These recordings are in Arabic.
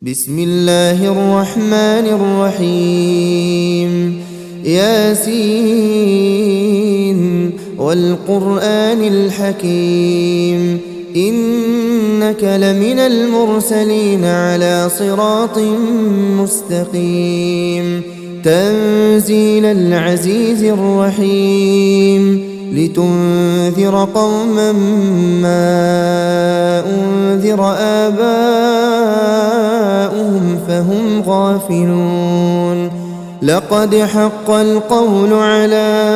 بسم الله الرحمن الرحيم ياسين والقرآن الحكيم إنك لمن المرسلين على صراط مستقيم تنزيل العزيز الرحيم لتنذر قوما ما أنذر آباؤهم فهم غافلون لقد حق القول على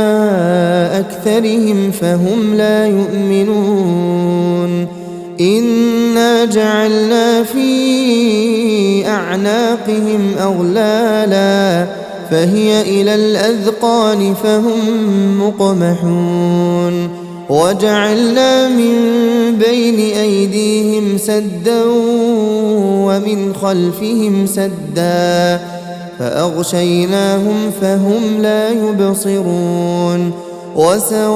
أكثرهم فهم لا يؤمنون إنا جعلنا في أعناقهم أغلالا فهي إلى الأذقان فهم مقمحون وجعلنا من بين أيديهم سدا ومن خلفهم سدا فأغشيناهم فهم لا يبصرون وسواء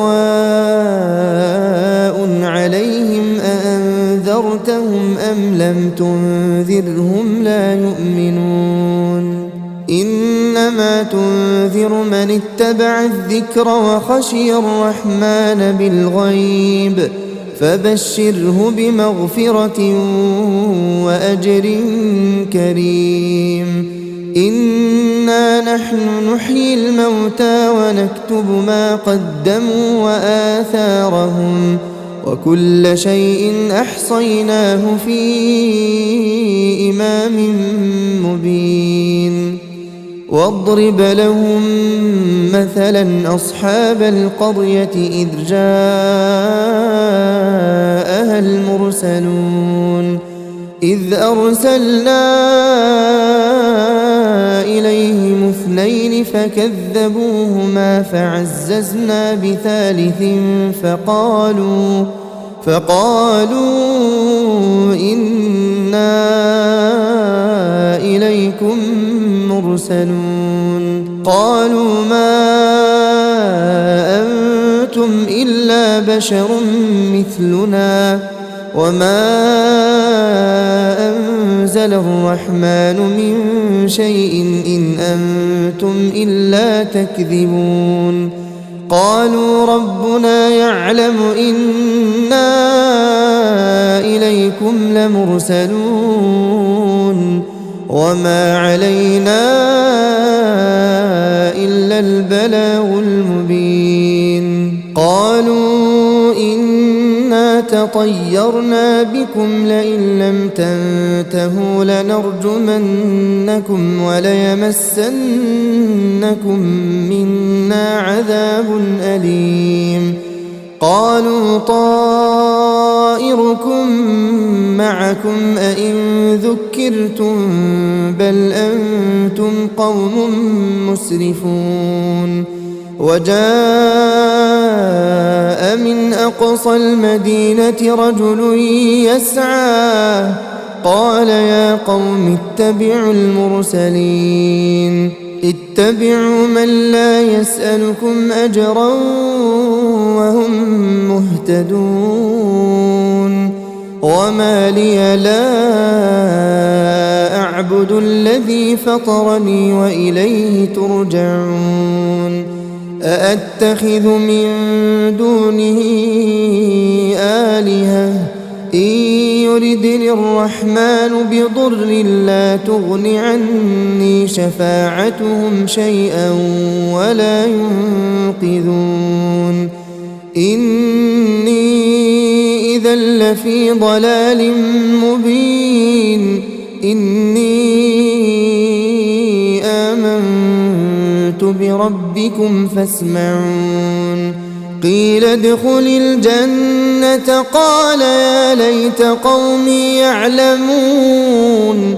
عليهم أأنذرتهم أم لم تنذرهم لا يؤمنون إنما تنذر من اتبع الذكر وخشي الرحمن بالغيب فبشره بمغفرة وأجر كريم إنا نحن نحيي الموتى ونكتب ما قدموا وآثارهم وكل شيء أحصيناه في إمام مبين واضرب لهم مثلا أصحاب القرية إذ جاءها المرسلون إذ أرسلنا إليهم اثنين فكذبوهما فعززنا بثالث فقالوا إنا إليكم مرسلون قالوا ما أنتم إلا بشر مثلنا وما أنزل الرحمن من شيء إن أنتم إلا تكذبون قالوا ربنا يعلم إنا إليكم لمرسلون وما علينا إلا البلاغ المبين قالوا إنا تطيرنا بكم لئن لم تنتهوا لنرجمنكم وليمسنكم منا عذاب أليم قالوا طائركم معكم أئن ذكرتم بل أنتم قوم مسرفون وجاء من أقصى المدينة رجل يسعى قال يا قوم اتبعوا المرسلين اتبعوا من لا يسألكم أجرا وهم مهتدون وما لي لا أعبد الذي فطرني وإليه ترجعون أأتخذ من دونه آلهة إن يردني الرحمن بضر لا تغن عني شفاعتهم شيئا ولا ينقذون إني إذا لفي ضلال مبين إني آمنت بربكم فاسمعون قيل ادخل الجنة قال يا ليت قومي يعلمون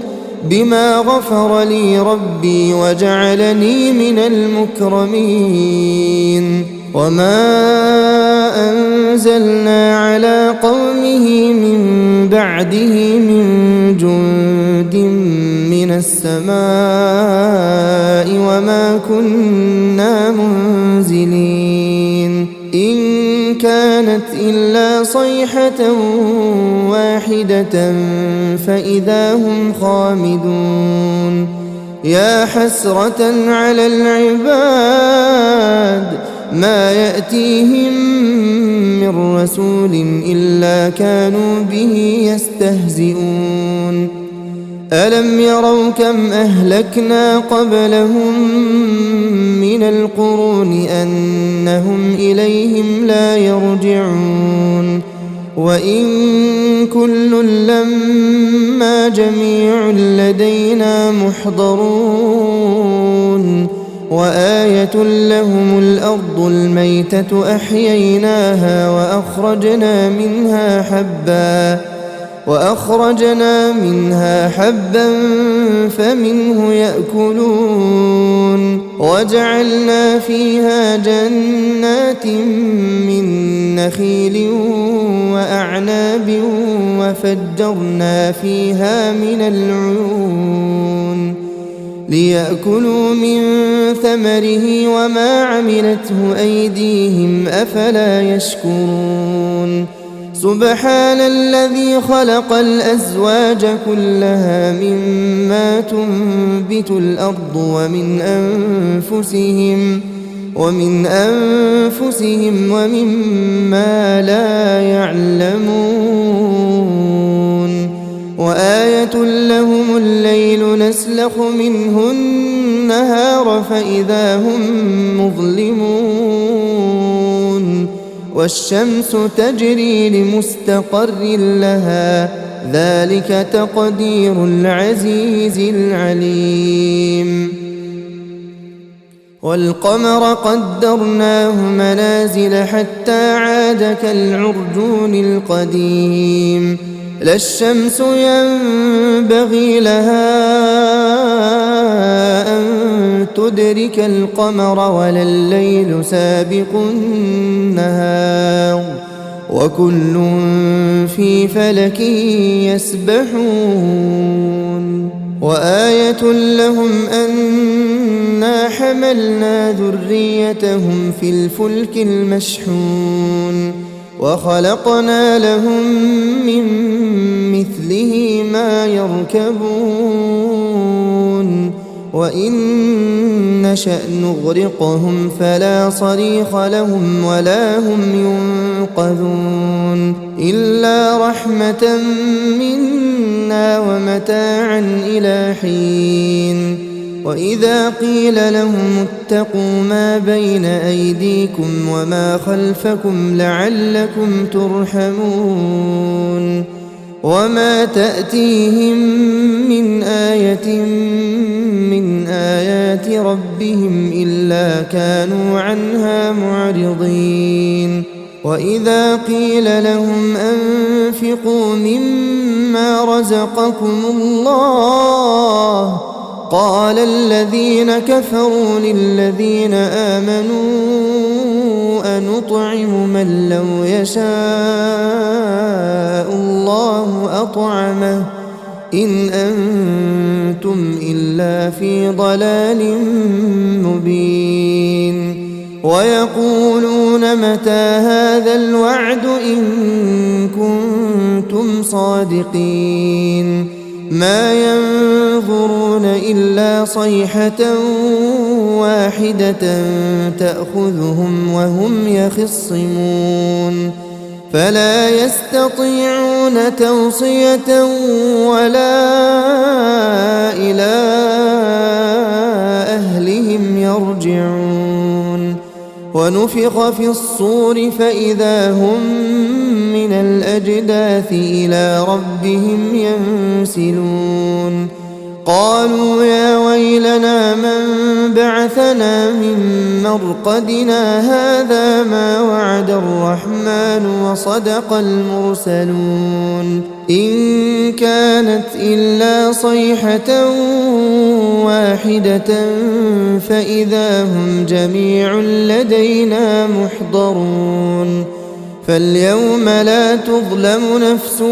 بما غفر لي ربي وجعلني من المكرمين وما أنزلنا على قومه من بعده من جند من السماء وما كنا منزلين إن كانت إلا صيحة واحدة فإذا هم خامدون يا حسرة على العباد ما يأتيهم من رسول إلا كانوا به يستهزئون ألم يروا كم أهلكنا قبلهم من القرون أنهم إليهم لا يرجعون وإن كل لما جميع لدينا محضرون وآية لهم الأرض الميتة أحييناها وأخرجنا منها حبا فمنه يأكلون وجعلنا فيها جنات من نخيل وأعناب وفجرنا فيها من العيون ليأكلوا من ثمره وما عملته أيديهم أفلا يشكرون سبحان الذي خلق الأزواج كلها مما تنبت الأرض ومن أنفسهم ومما لا يعلمون وآية لهم الليل نسلخ منه النهار فإذا هم مظلمون والشمس تجري لمستقر لها ذلك تقدير العزيز العليم والقمر قدرناه منازل حتى عاد كالعرجون القديم لا الشمس ينبغي لها أن تدرك القمر ولا الليل سابق النهار وكل في فلك يسبحون وآية لهم أنا حملنا ذريتهم في الفلك المشحون وخلقنا لهم من مثله ما يركبون وإن نشأ نغرقهم فلا صريخ لهم ولا هم ينقذون إلا رحمة منا ومتاعا إلى حين وإذا قيل لهم اتقوا ما بين أيديكم وما خلفكم لعلكم ترحمون وما تأتيهم من آية من آيات ربهم إلا كانوا عنها معرضين وإذا قيل لهم أنفقوا مما رزقكم الله قال الذين كفروا للذين آمنوا أنطعم من لو يشاء الله أطعمه إن أنتم إلا في ضلال مبين ويقولون متى هذا الوعد إن كنتم صادقين ما ينظرون إلا صيحة واحدة تأخذهم وهم يخصمون فلا يستطيعون توصية ولا إلى أهلهم يرجعون ونفخ في الصور فإذا هم من الأجداث إلى ربهم ينسلون قالوا يا ويلنا من بعثنا من مرقدنا هذا ما وعد الرحمن وصدق المرسلون إن كانت إلا صيحة واحدة فإذا هم جميع لدينا محضرون فاليوم لا تظلم نفس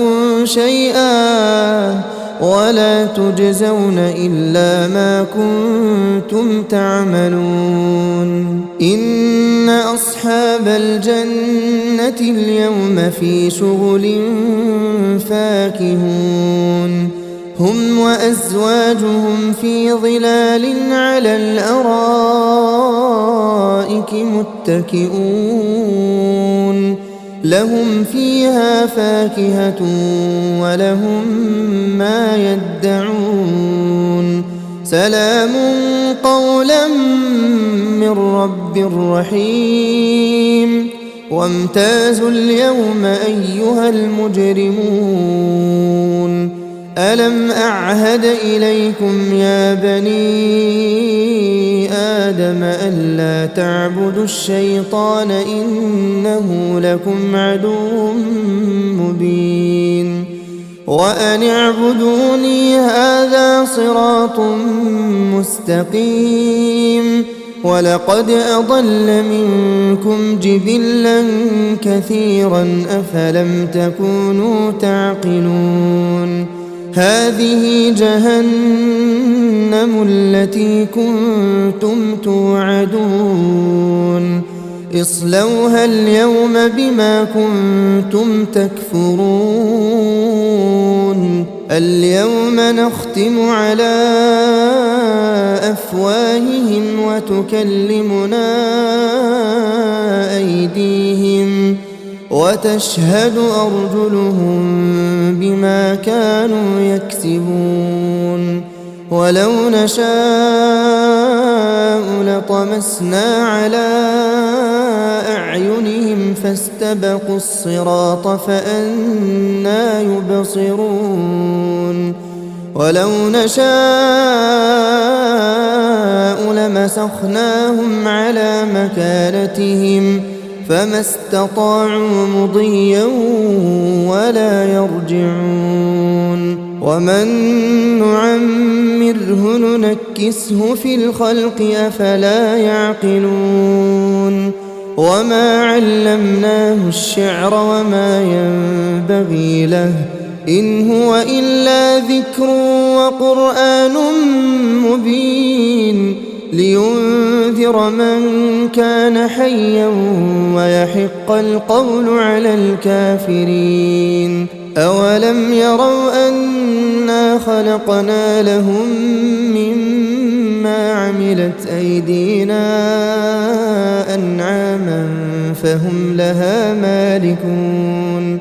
شيئا ولا تجزون إلا ما كنتم تعملون إن أصحاب الجنة اليوم في شغل فاكهون هم وأزواجهم في ظلال على الأرائك متكئون لهم فيها فاكهة ولهم ما يدعون سلام قولا من رب رحيم وامتازوا اليوم أيها المجرمون ألم أعهد إليكم يا بني آدم ألا تعبدوا الشيطان إنه لكم عدو مبين وأن اعبدوني هذا صراط مستقيم ولقد أضل منكم جبلا كثيرا أفلم تكونوا تعقلون هذه جهنم التي كنتم توعدون اصلوها اليوم بما كنتم تكفرون اليوم نختم على أفواههم وتكلمنا أيديهم وتشهد أرجلهم بما كانوا يكسبون ولو نشاء لطمسنا على أعينهم فاستبقوا الصراط فأنى يبصرون ولو نشاء لمسخناهم على مكانتهم فما استطاعوا مضيا ولا يرجعون ومن نعمره ننكسه في الخلق أفلا يعقلون وما علمناه الشعر وما ينبغي له إن هو إلا ذكر وقرآن مبين لينذر من كان حيا ويحق القول على الكافرين أولم يروا أنا خلقنا لهم مما عملت أيدينا أنعاما فهم لها مالكون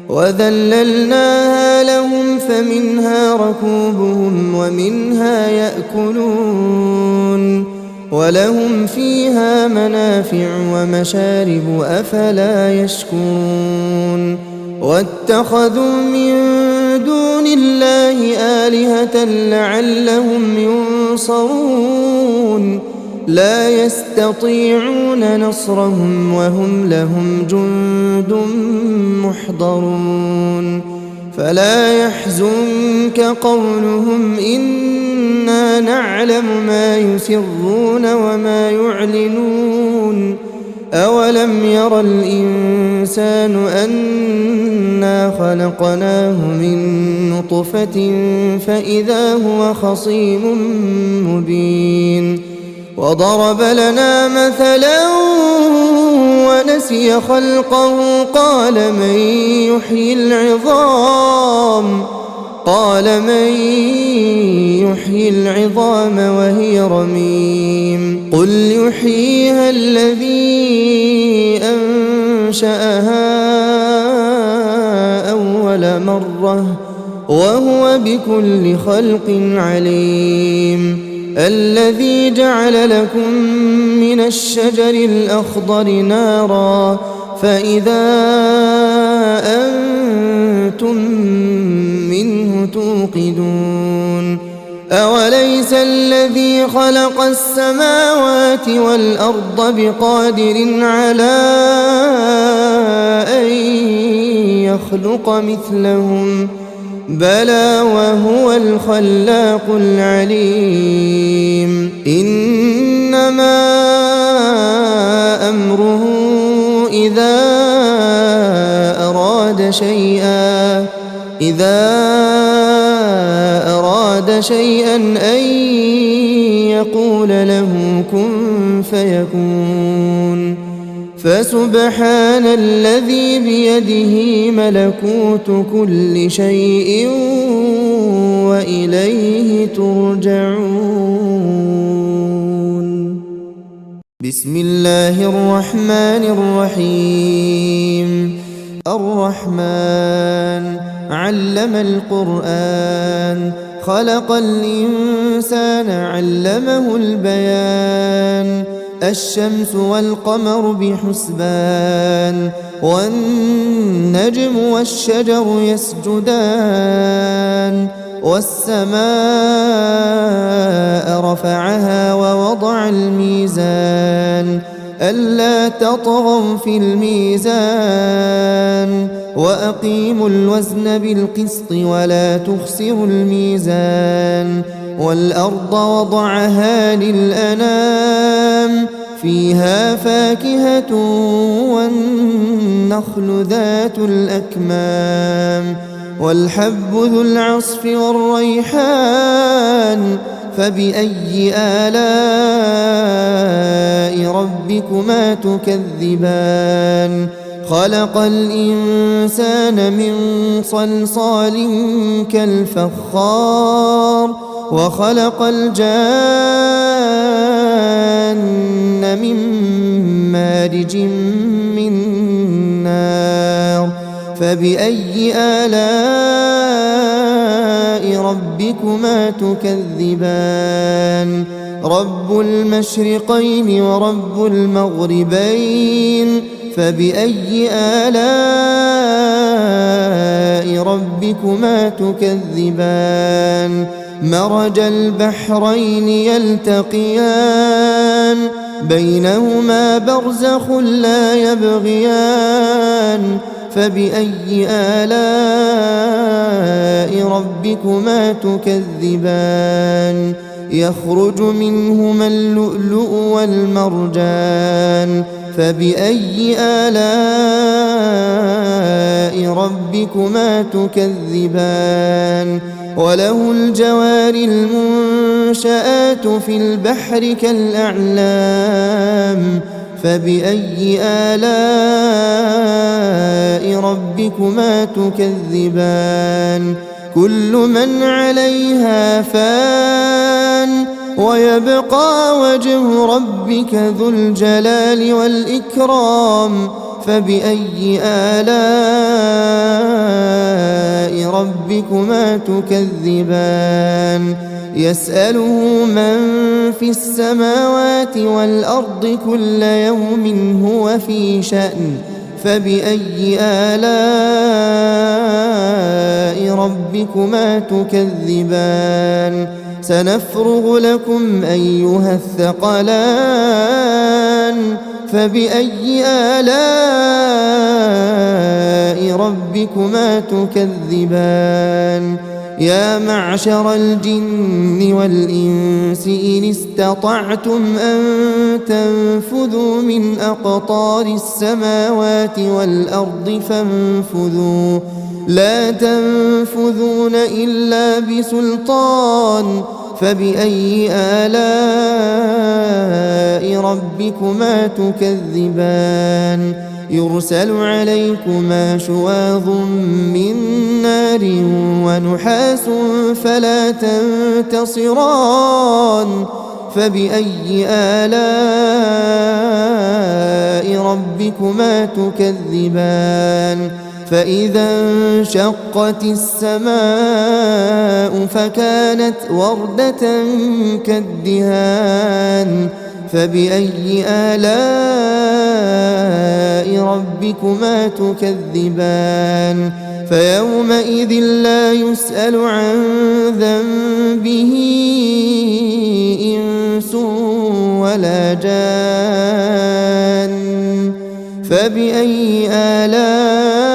وذللناها لهم فمنها ركوبهم ومنها يأكلون ولهم فيها منافع ومشارب أفلا يشكرون واتخذوا من دون الله آلهة لعلهم ينصرون لا يستطيعون نصرهم وهم لهم جند محضرون فلا يحزنك قولهم إنا نعلم ما يسرون وما يعلنون أولم ير الإنسان أنا خلقناه من نطفة فإذا هو خصيم مبين وضرب لنا مثلا ونسي خلقه قال من يحيي العظام وهي رميم قل يحييها الذي أنشأها أول مرة وهو بكل خلق عليم الذي جعل لكم من الشجر الأخضر نارا فإذا أنتم منه توقدون أوليس الذي خلق السماوات والأرض بقادر على أن يخلق مثلهم بلى وهو الخلاق العليم إنما أمره إذا أراد أراد شيئا أن يقول له كن فيكون فسبحان الذي بيده ملكوت كل شيء وإليه ترجعون. بسم الله الرحمن الرحيم. الرحمن علم القرآن خلق الإنسان علمه البيان الشمس والقمر بحسبان والنجم والشجر يسجدان والسماء رفعها ووضع الميزان ألا تطغوا في الميزان وأقيموا الوزن بالقسط ولا تخسروا الميزان والأرض وضعها للأنام فيها فاكهة والنخل ذات الأكمام والحب ذو العصف والريحان فبأي آلاء ربكما تكذبان خلق الإنسان من صلصال كالفخار وخلق الجان من مارج من نار فبأي آلاء ربكما تكذبان رب المشرقين ورب المغربين فبأي آلاء ربكما تكذبان مرج البحرين يلتقيان بينهما برزخ لا يبغيان فبأي آلاء ربكما تكذبان يخرج منهما اللؤلؤ والمرجان فبأي آلاء ربكما تكذبان وله الجوار المنشآت في البحر كالأعلام فبأي آلاء ربكما تكذبان كل من عليها فان ويبقى وجه ربك ذو الجلال والإكرام فبأي آلاء ربكما تكذبان يسأله من في السماوات والأرض كل يوم هو في شأن فبأي آلاء ربكما تكذبان سنفرغ لكم أيها الثقلان فبأي آلاء ربكما تكذبان يا معشر الجن والإنس إن استطعتم أن تنفذوا من أقطار السماوات والأرض فانفذوا لا تنفذون إلا بسلطان فبأي آلاء ربكما تكذبان يرسل عليكما شواظ من نار ونحاس فلا تنتصران فبأي آلاء ربكما تكذبان فإذا انشقت السماء فكانت وردة كالدهان فبأي آلاء ربكما تكذبان فيومئذ لا يسأل عن ذنبه إنس ولا جان فبأي آلاء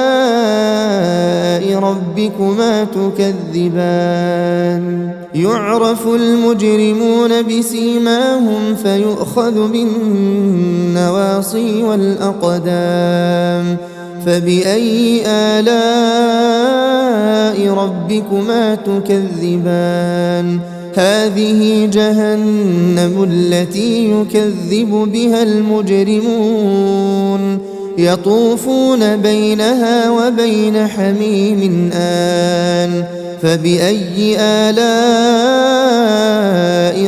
ربكما تكذبان يعرف المجرمون بسيماهم فيؤخذ بالنواصي والأقدام فبأي آلاء ربكما تكذبان هذه جهنم التي يكذب بها المجرمون يطوفون بينها وبين حميم آن فبأي آلاء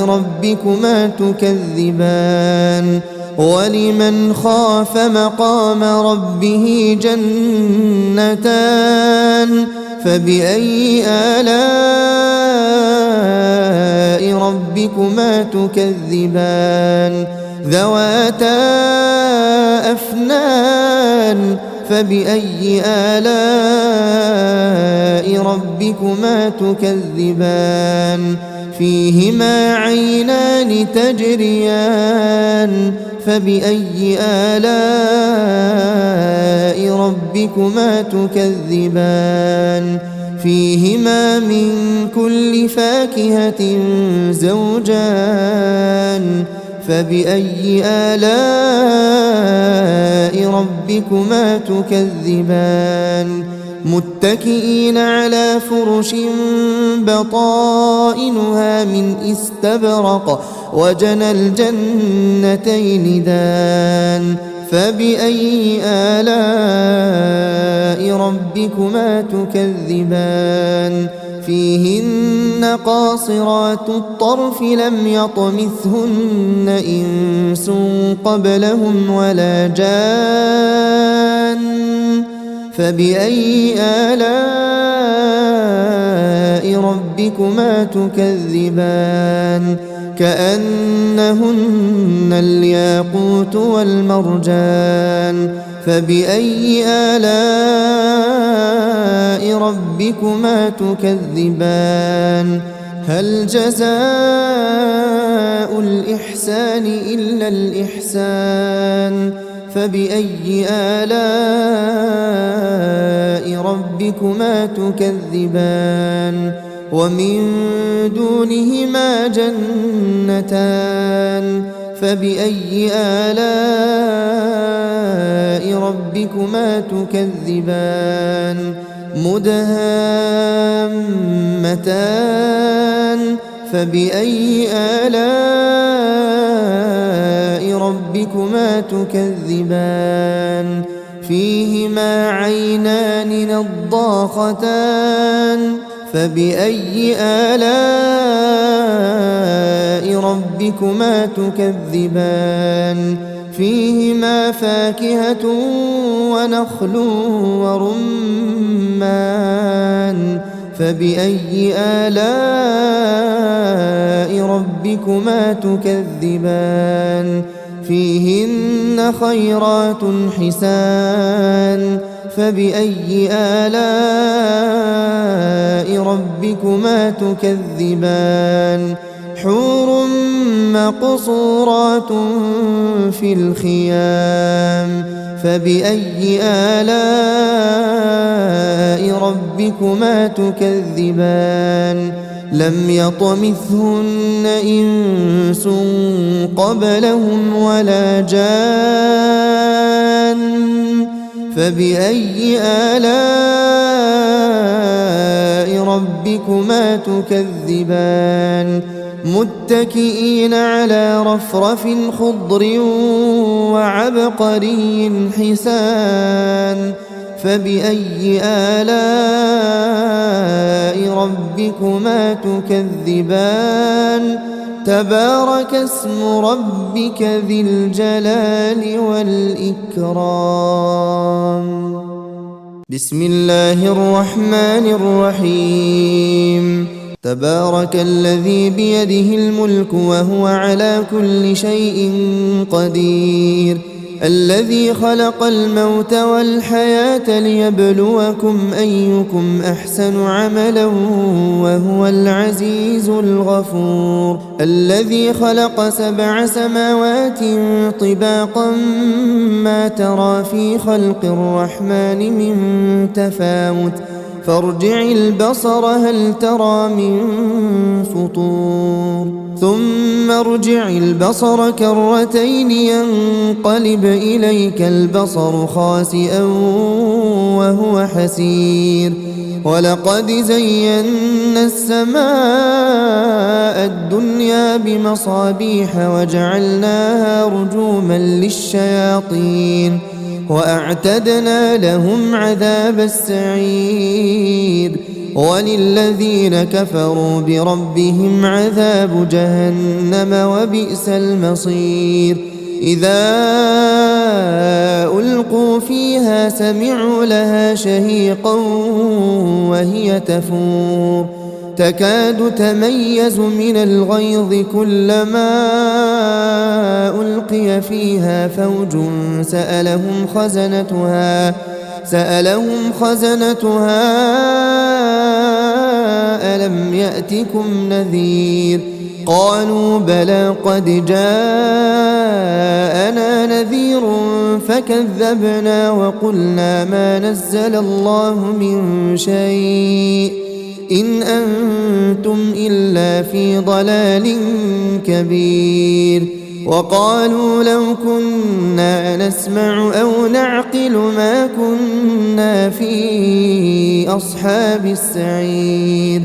ربكما تكذبان ولمن خاف مقام ربه جنتان فبأي آلاء ربكما تكذبان ذواتا أفنان فبأي آلاء ربكما تكذبان فيهما عينان تجريان فبأي آلاء ربكما تكذبان فيهما من كل فاكهة زوجان فبأي آلاء ربكما تكذبان متكئين على فرش بطائنها من استبرق وجنى الجنتين دان فبأي آلاء ربكما تكذبان فيهن قاصرات الطرف لم يطمثهن إنس قبلهم ولا جان فبأي آلاء ربكما تكذبان كأنهن الياقوت والمرجان فبأي آلاء ربكما تكذبان هل جزاء الإحسان إلا الإحسان فبأي آلاء ربكما تكذبان ومن دونهما جنتان فبأي آلاء ربكما تكذبان مدهامتان فبأي آلاء ربكما تكذبان فيهما عينان نضاختان فبأي آلاء ربكما تكذبان فيهما فاكهة ونخل ورمان فبأي آلاء ربكما تكذبان فيهن خيرات حسان فبأي آلاء ربكما تكذبان حور مقصورات في الخيام فبأي آلاء ربكما تكذبان لم يطمثهن إنس قبلهم ولا جان فبأي آلاء ربكما تكذبان متكئين على رفرف خضر وعبقري حسان فبأي آلاء ربكما تكذبان تبارك اسم ربك ذي الجلال والإكرام بسم الله الرحمن الرحيم تبارك الذي بيده الملك وهو على كل شيء قدير الذي خلق الموت والحياة ليبلوكم أيكم أحسن عملا وهو العزيز الغفور الذي خلق 7 سماوات طباقا ما ترى في خلق الرحمن من تفاوت فارجع البصر هل ترى من فطور ثم ارجع البصر كرتين ينقلب إليك البصر خاسئا وهو حسير ولقد زينا السماء الدنيا بمصابيح وجعلناها رجوما للشياطين وأعتدنا لهم عذاب السعير وللذين كفروا بربهم عذاب جهنم وبئس المصير إذا ألقوا فيها سمعوا لها شهيقا وهي تفور تكاد تميز من الغيظ كلما ألقي فيها فوج سألهم خزنتها ألم يأتكم نذير قالوا بلى قد جاءنا نذير فكذبنا وقلنا ما نزل الله من شيء إن أنتم إلا في ضلال كبير وقالوا لو كنا نسمع أو نعقل ما كنا في أصحاب السعير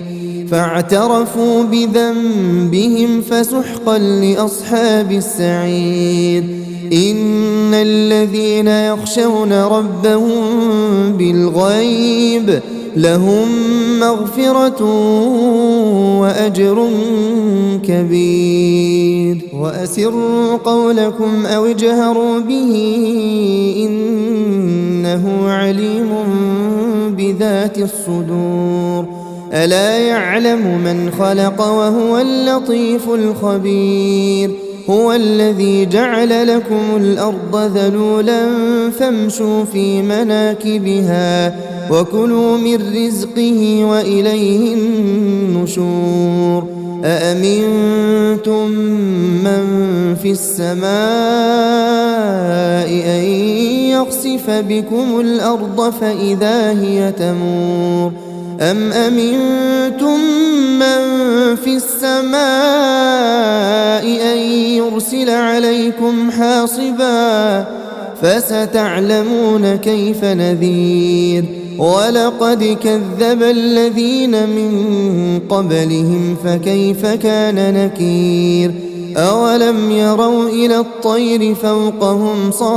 فاعترفوا بذنبهم فسحقا لأصحاب السعير إن الذين يخشون ربهم بالغيب لهم مغفرة وأجر كبير وأسروا قولكم أو اجهروا به إنه عليم بذات الصدور ألا يعلم من خلق وهو اللطيف الخبير هو الذي جعل لكم الأرض ذلولا فامشوا في مناكبها وكلوا من رزقه وإليه النشور أأمنتم من في السماء أن يخسف بكم الأرض فإذا هي تمور أم أمنتم من في السماء أن يرسل عليكم حاصبا فستعلمون كيف نذير ولقد كذب الذين من قبلهم فكيف كان نكير أولم يروا إلى الطير فوقهم صافات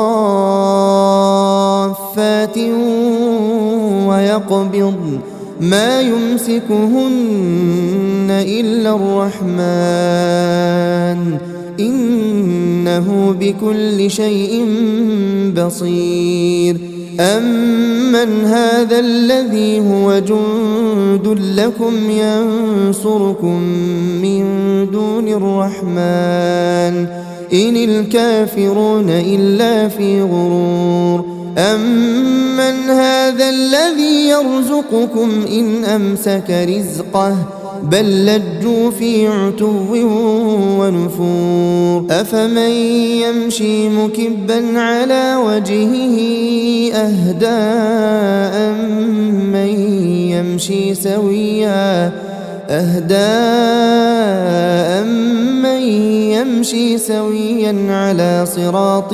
ويقبضن ما يمسكهن إلا الرحمن إنه بكل شيء بصير أمن هذا الذي هو جند لكم ينصركم من دون الرحمن إن الكافرون إلا في غرور أمن هذا الذي يرزقكم إن أمسك رزقه بل لجوا في عتو ونفور أفمن يمشي مكبا على وجهه أهدى أمن يمشي سويا على صراط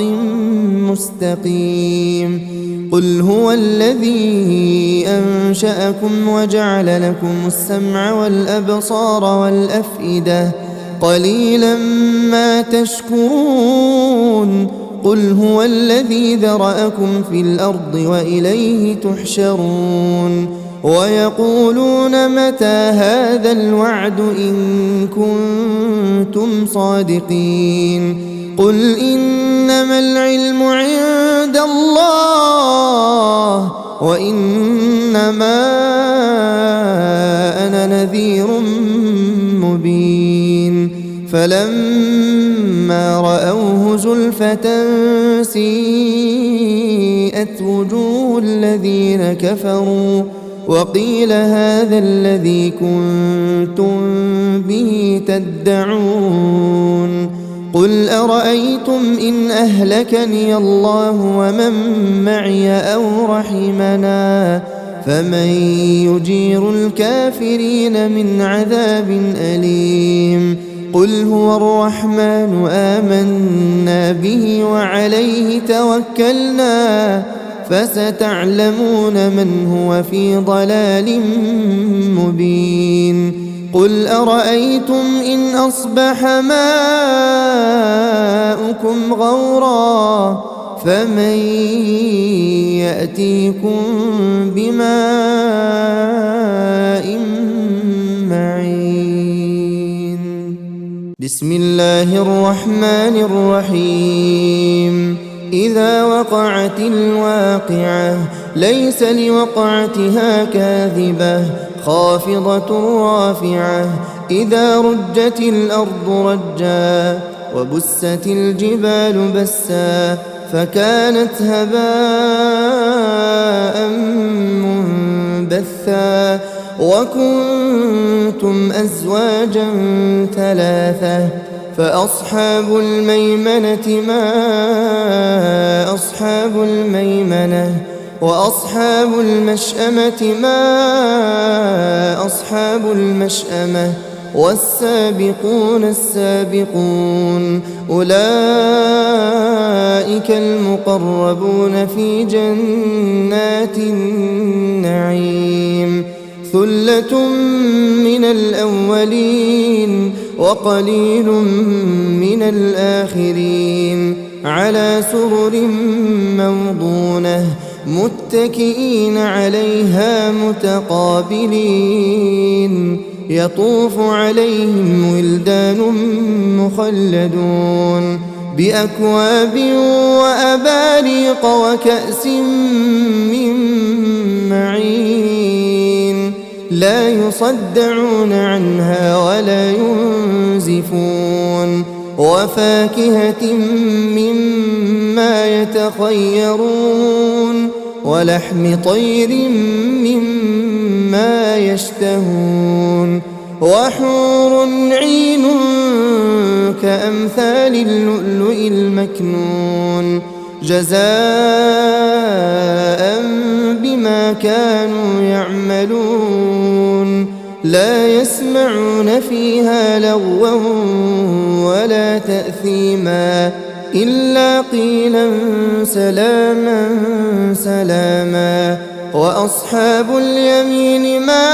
مستقيم قل هو الذي أنشأكم وجعل لكم السمع والأبصار والأفئدة قليلا ما تشكرون قل هو الذي ذرأكم في الأرض وإليه تحشرون ويقولون متى هذا الوعد إن كنتم صادقين قل إنما العلم عند الله وإنما أنا نذير مبين فلما رأوه زلفة سيئت وجوه الذين كفروا وقيل هذا الذي كنتم به تدعون قل أرأيتم إن أهلكني الله ومن معي أو رحمنا فمن يجير الكافرين من عذاب أليم قل هو الرحمن آمنا به وعليه توكلنا فستعلمون من هو في ضلال مبين قل أرأيتم إن أصبح ماؤكم غورا فمن يأتيكم بماء معين بسم الله الرحمن الرحيم إذا وقعت الواقعة ليس لوقعتها كاذبة خافضة رافعة إذا رجت الأرض رجا وبست الجبال بسا فكانت هباء منبثا وكنتم أزواجا ثلاثة فأصحاب الميمنة ما أصحاب الميمنة وأصحاب المشأمة ما أصحاب المشأمة والسابقون السابقون أولئك المقربون في جنات النعيم ثلة من الأولين وقليل من الآخرين على سرر موضونة متكئين عليها متقابلين يطوف عليهم ولدان مخلدون بأكواب وأباريق وكأس من معين لا يصدعون عنها ولا ينزفون وفاكهة مما يتخيرون ولحم طير مما يشتهون وحور عين كأمثال اللؤلؤ المكنون جزاء بما كانوا يعملون لا يسمعون فيها لغوا ولا تأثيما إلا قيلا سلاما سلاما وأصحاب اليمين ما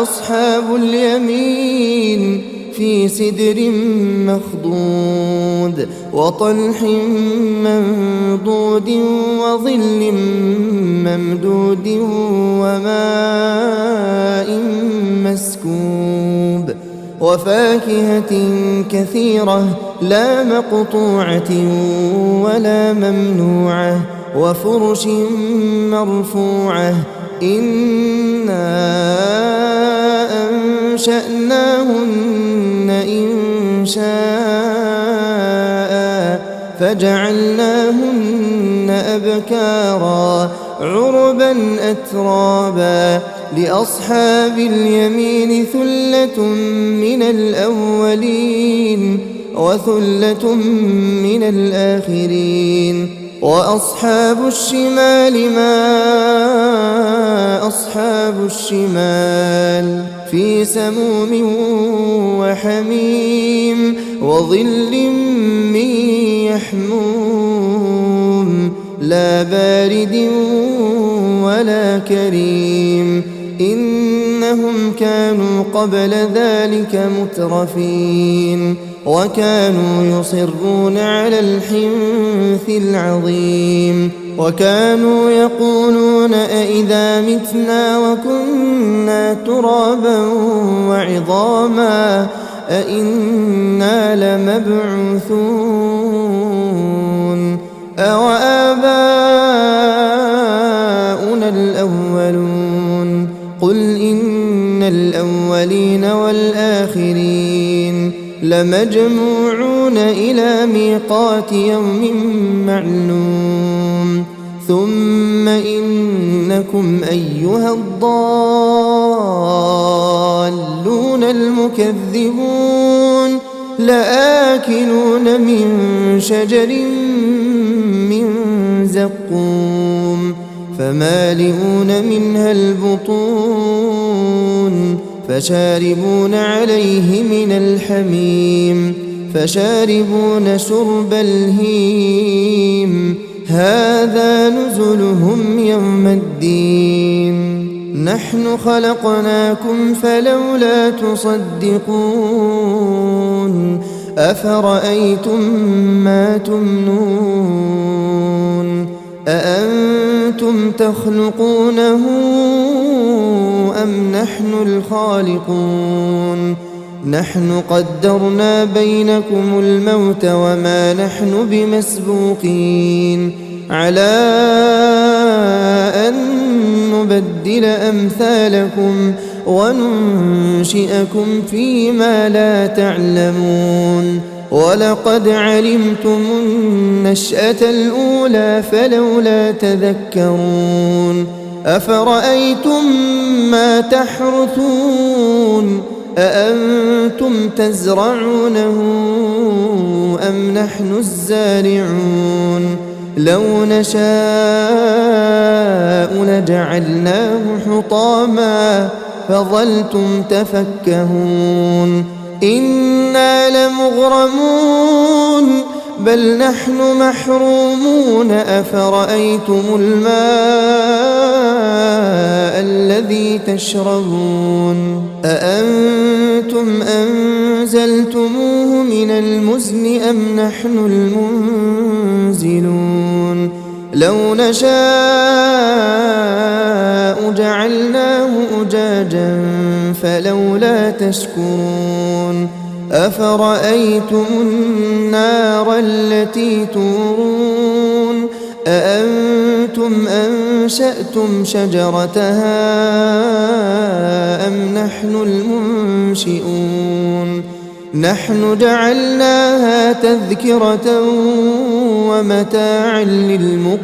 أصحاب اليمين في سدر مخضود وطلح منضود وظل ممدود وماء مسكوب وفاكهة كثيرة لا مقطوعة ولا ممنوعة وفرش مرفوعة إنا أنشأناهن إنشاء فجعلناهن أبكارا عربا أترابا لأصحاب اليمين ثلة من الأولين وثلة من الآخرين وأصحاب الشمال ما أصحاب الشمال في سموم وحميم وظل من يحموم لا بارد ولا كريم إنهم كانوا قبل ذلك مترفين وكانوا يصرون على الحنث العظيم وكانوا يقولون أئذا متنا وكنا ترابا وعظاما أئنا لمبعوثون أوآباؤنا الأولون قل إن الأولين والآخرين لمجموعون إلى ميقات يوم معلوم ثم إنكم أيها الضالون المكذبون لآكلون من شجر من زقوم فمالئون منها البطون فشاربون عليه من الحميم فشاربون شرب الهيم هذا نزلهم يوم الدين نحن خلقناكم فلولا تصدقون أفرأيتم ما تمنون أأنتم تخلقونه أم نحن الخالقون نحن قدرنا بينكم الموت وما نحن بمسبوقين على أن نبدل أمثالكم وننشئكم فيما لا تعلمون ولقد علمتم النشأة الأولى فلولا تذكرون أفرأيتم ما تحرثون أأنتم تزرعونه أم نحن الزارعون لو نشاء لجعلناه حطاما فظلتم تفكهون إنا لمغرمون بل نحن محرومون أفرأيتم الماء الذي تشربون أأنتم أنزلتموه من المزن أم نحن المنزلون لو نشاء جعلناه أجاجا فلولا تشكرون أفرأيتم النار التي تورون أأنتم أنشأتم شجرتها أم نحن المنشئون نحن جعلناها تذكرة ومتاعا للمقوين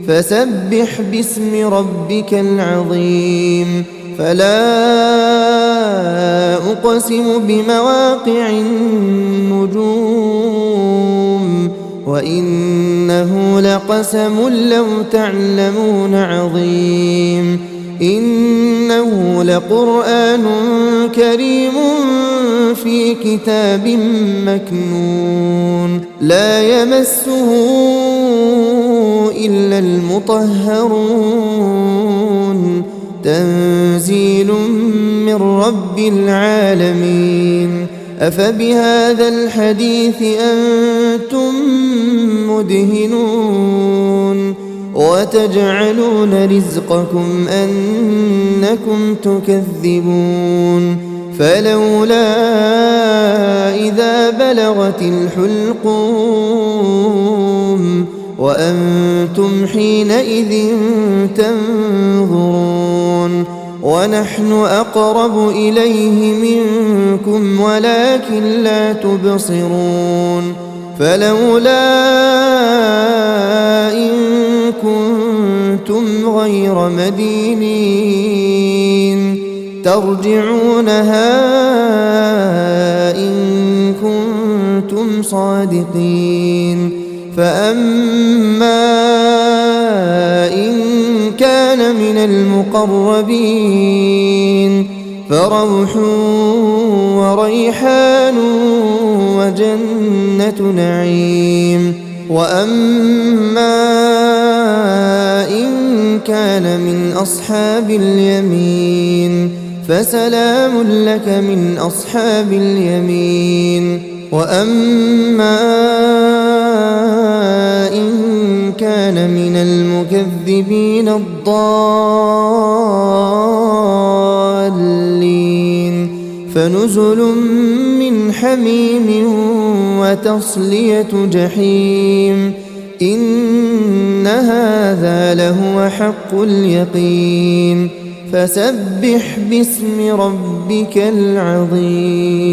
فسبح باسم ربك العظيم فلا أقسم بمواقع النجوم وإنه لقسم لو تعلمون عظيم إنه لقرآن كريم في كتاب مكنون لا يمسه إلا المطهرون تنزيل من رب العالمين أفبهذا الحديث أنتم مدهنون وتجعلون رزقكم أنكم تكذبون فلولا إذا بلغت الحلقوم وأنتم حينئذ تنظرون ونحن أقرب إليه منكم ولكن لا تبصرون فلولا إن كنتم غير مدينين ترجعونها إن كنتم صادقين فأما إن كان من المقربين فروح وريحان وجنة نعيم وأما إن كان من أصحاب اليمين فسلام لك من أصحاب اليمين وأما إن كان من المكذبين الضالين فنزل من حميم وتصلية جحيم إن هذا لهو حق اليقين فسبح باسم ربك العظيم